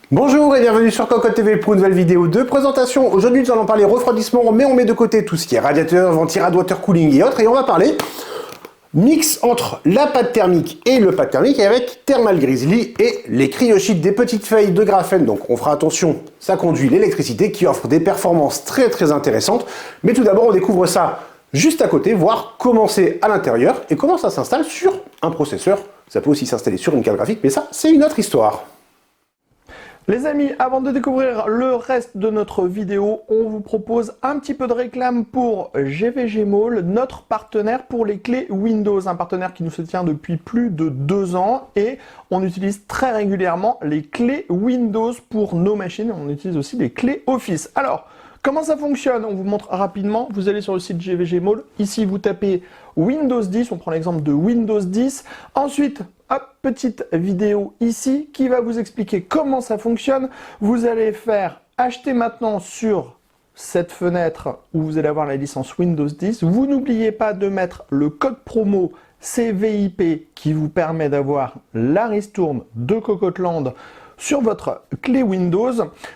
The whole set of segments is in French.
Bonjour et bienvenue sur Cocotte TV pour une nouvelle vidéo de présentation. Aujourd'hui nous allons parler refroidissement, mais on met de côté tout ce qui est radiateur, ventirad, water cooling et autres, et on va parler mix entre la pâte thermique et le pâte thermique avec Thermal Grizzly et les cryosheets, des petites feuilles de graphène. Donc on fera attention, ça conduit l'électricité qui offre des performances très intéressantes. Mais tout d'abord on découvre ça juste à côté, voir comment c'est à l'intérieur et comment ça s'installe sur un processeur. Ça peut aussi s'installer sur une carte graphique, mais ça c'est une autre histoire. Les amis, avant de découvrir le reste de notre vidéo, on vous propose un petit peu de réclame pour GVG Mall, notre partenaire pour les clés Windows, un partenaire qui nous soutient depuis plus de 2 ans et on utilise très régulièrement les clés Windows pour nos machines, on utilise aussi les clés Office. Alors, comment ça fonctionne? On vous montre rapidement, vous allez sur le site GVG Mall, ici vous tapez Windows 10, on prend l'exemple de Windows 10, ensuite, hop, petite vidéo ici qui va vous expliquer comment ça fonctionne. Vous allez faire acheter maintenant sur cette fenêtre où vous allez avoir la licence Windows 10. Vous n'oubliez pas de mettre le code promo CVIP qui vous permet d'avoir la ristourne de Cocoteland sur votre clé Windows.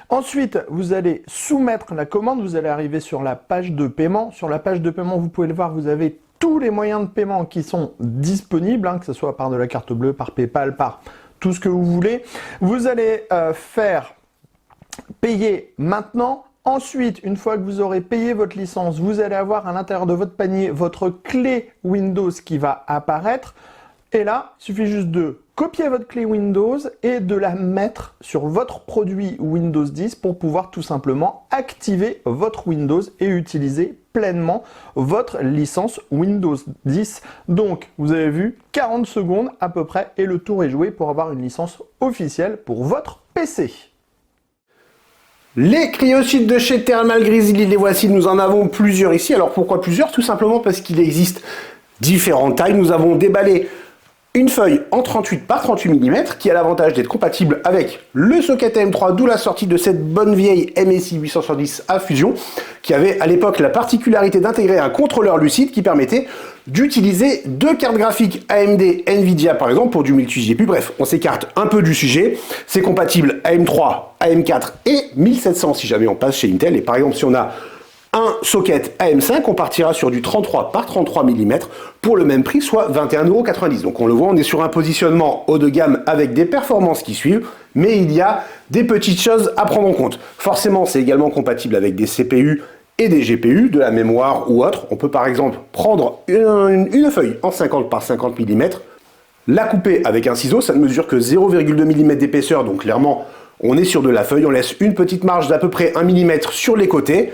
Ensuite, vous allez soumettre la commande. Vous allez arriver sur la page de paiement. Sur la page de paiement, vous pouvez le voir, vous avez tous les moyens de paiement qui sont disponibles, que ce soit par de la carte bleue, par PayPal, par tout ce que vous voulez. Vous allez faire payer maintenant. Ensuite, une fois que vous aurez payé votre licence, vous allez avoir à l'intérieur de votre panier votre clé Windows qui va apparaître. Et là, il suffit juste de copier votre clé Windows et de la mettre sur votre produit Windows 10 pour pouvoir tout simplement activer votre Windows et utiliser pleinement votre licence Windows 10. Donc, vous avez vu, 40 secondes à peu près et le tour est joué pour avoir une licence officielle pour votre PC. Les cryosheets de chez Thermal Grizzly, les voici, nous en avons plusieurs ici. Alors pourquoi plusieurs? Tout simplement parce qu'il existe différentes tailles. Nous avons déballé une feuille en 38 par 38 mm qui a l'avantage d'être compatible avec le socket AM3, d'où la sortie de cette bonne vieille MSI 870 à fusion qui avait à l'époque la particularité d'intégrer un contrôleur lucide qui permettait d'utiliser deux cartes graphiques AMD Nvidia par exemple pour du multi-GPU. Bref, on s'écarte un peu du sujet. C'est compatible AM3, AM4 et 1700 si jamais on passe chez Intel. Et par exemple si on a un socket AM5, on partira sur du 33 par 33 mm pour le même prix, soit 21,90 €. Donc on le voit, on est sur un positionnement haut de gamme avec des performances qui suivent, mais il y a des petites choses à prendre en compte. Forcément, c'est également compatible avec des CPU et des GPU, de la mémoire ou autre. On peut par exemple prendre une feuille en 50 par 50 mm, la couper avec un ciseau, ça ne mesure que 0,2 mm d'épaisseur, donc clairement on est sur de la feuille, on laisse une petite marge d'à peu près 1 mm sur les côtés,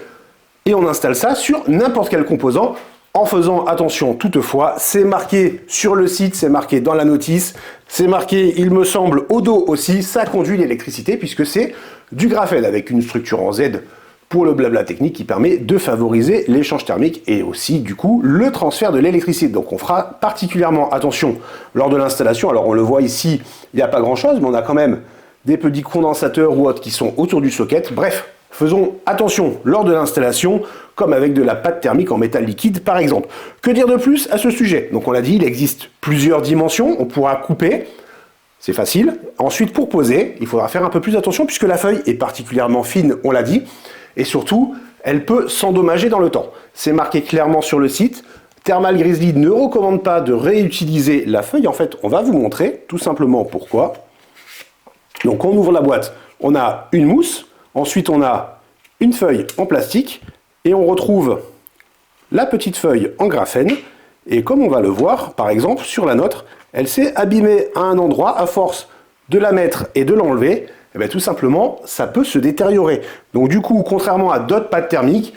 et on installe ça sur n'importe quel composant, en faisant attention toutefois, c'est marqué sur le site, c'est marqué dans la notice, c'est marqué, il me semble, au dos aussi, ça conduit l'électricité puisque c'est du graphène avec une structure en Z pour le blabla technique qui permet de favoriser l'échange thermique et aussi du coup le transfert de l'électricité. Donc on fera particulièrement attention lors de l'installation. Alors on le voit ici, il n'y a pas grand chose, mais on a quand même des petits condensateurs ou autres qui sont autour du socket. Bref, faisons attention lors de l'installation, comme avec de la pâte thermique en métal liquide par exemple. Que dire de plus à ce sujet? Donc on l'a dit, il existe plusieurs dimensions, on pourra couper, c'est facile. Ensuite pour poser, il faudra faire un peu plus attention puisque la feuille est particulièrement fine, on l'a dit, et surtout, elle peut s'endommager dans le temps. C'est marqué clairement sur le site. Thermal Grizzly ne recommande pas de réutiliser la feuille. En fait, on va vous montrer tout simplement pourquoi. Donc on ouvre la boîte, on a une mousse. Ensuite, on a une feuille en plastique et on retrouve la petite feuille en graphène. Et comme on va le voir, par exemple, sur la nôtre, elle s'est abîmée à un endroit à force de la mettre et de l'enlever. Et bien, tout simplement, ça peut se détériorer. Donc du coup, contrairement à d'autres pâtes thermiques,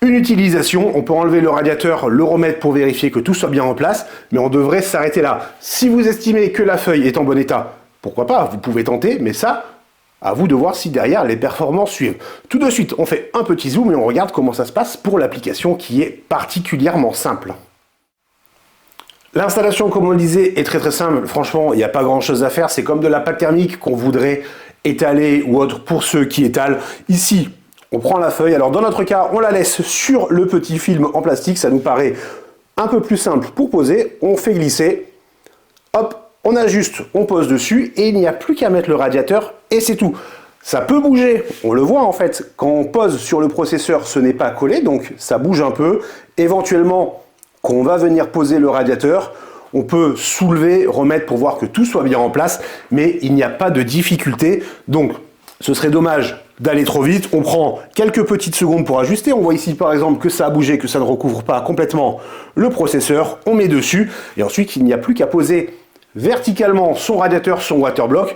une utilisation, on peut enlever le radiateur, le remettre pour vérifier que tout soit bien en place, mais on devrait s'arrêter là. Si vous estimez que la feuille est en bon état, pourquoi pas, vous pouvez tenter, mais ça, à vous de voir si derrière les performances suivent. Tout de suite, on fait un petit zoom et on regarde comment ça se passe pour l'application qui est particulièrement simple. L'installation, comme on le disait, est très simple. Franchement, il n'y a pas grand chose à faire. C'est comme de la pâte thermique qu'on voudrait étaler ou autre pour ceux qui étalent. Ici, on prend la feuille. Alors dans notre cas, on la laisse sur le petit film en plastique. Ça nous paraît un peu plus simple pour poser. On fait glisser. Hop, on ajuste, on pose dessus et il n'y a plus qu'à mettre le radiateur et c'est tout. Ça peut bouger, on le voit en fait, quand on pose sur le processeur, ce n'est pas collé, donc ça bouge un peu. Éventuellement, quand on va venir poser le radiateur, on peut soulever, remettre pour voir que tout soit bien en place, mais il n'y a pas de difficulté. Donc, ce serait dommage d'aller trop vite. On prend quelques petites secondes pour ajuster. On voit ici par exemple que ça a bougé, que ça ne recouvre pas complètement le processeur. On met dessus et ensuite, il n'y a plus qu'à poser verticalement son radiateur, son waterblock.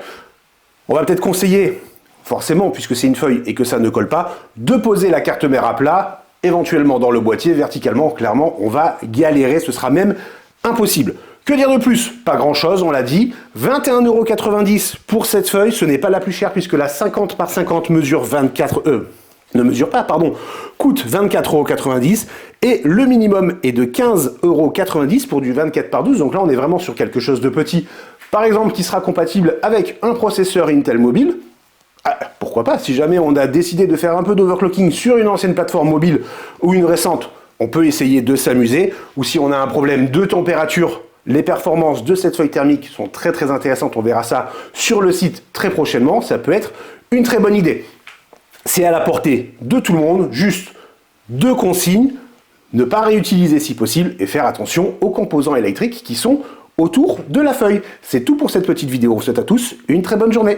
On va peut-être conseiller, forcément, puisque c'est une feuille et que ça ne colle pas, de poser la carte mère à plat, éventuellement dans le boîtier, verticalement. Clairement, on va galérer, ce sera même impossible. Que dire de plus? Pas grand chose, on l'a dit. 21,90 € pour cette feuille, ce n'est pas la plus chère puisque la 50 par 50 mesure 24 ne mesure pas, pardon, coûte 24,90 € et le minimum est de 15,90 € pour du 24 par 12. Donc là, on est vraiment sur quelque chose de petit, par exemple, qui sera compatible avec un processeur Intel mobile. Ah, pourquoi pas, si jamais on a décidé de faire un peu d'overclocking sur une ancienne plateforme mobile ou une récente, on peut essayer de s'amuser. Ou si on a un problème de température, les performances de cette feuille thermique sont très très intéressantes. On verra ça sur le site très prochainement. Ça peut être une très bonne idée. C'est à la portée de tout le monde, juste deux consignes. Ne pas réutiliser si possible et faire attention aux composants électriques qui sont autour de la feuille. C'est tout pour cette petite vidéo. Je vous souhaite à tous une très bonne journée.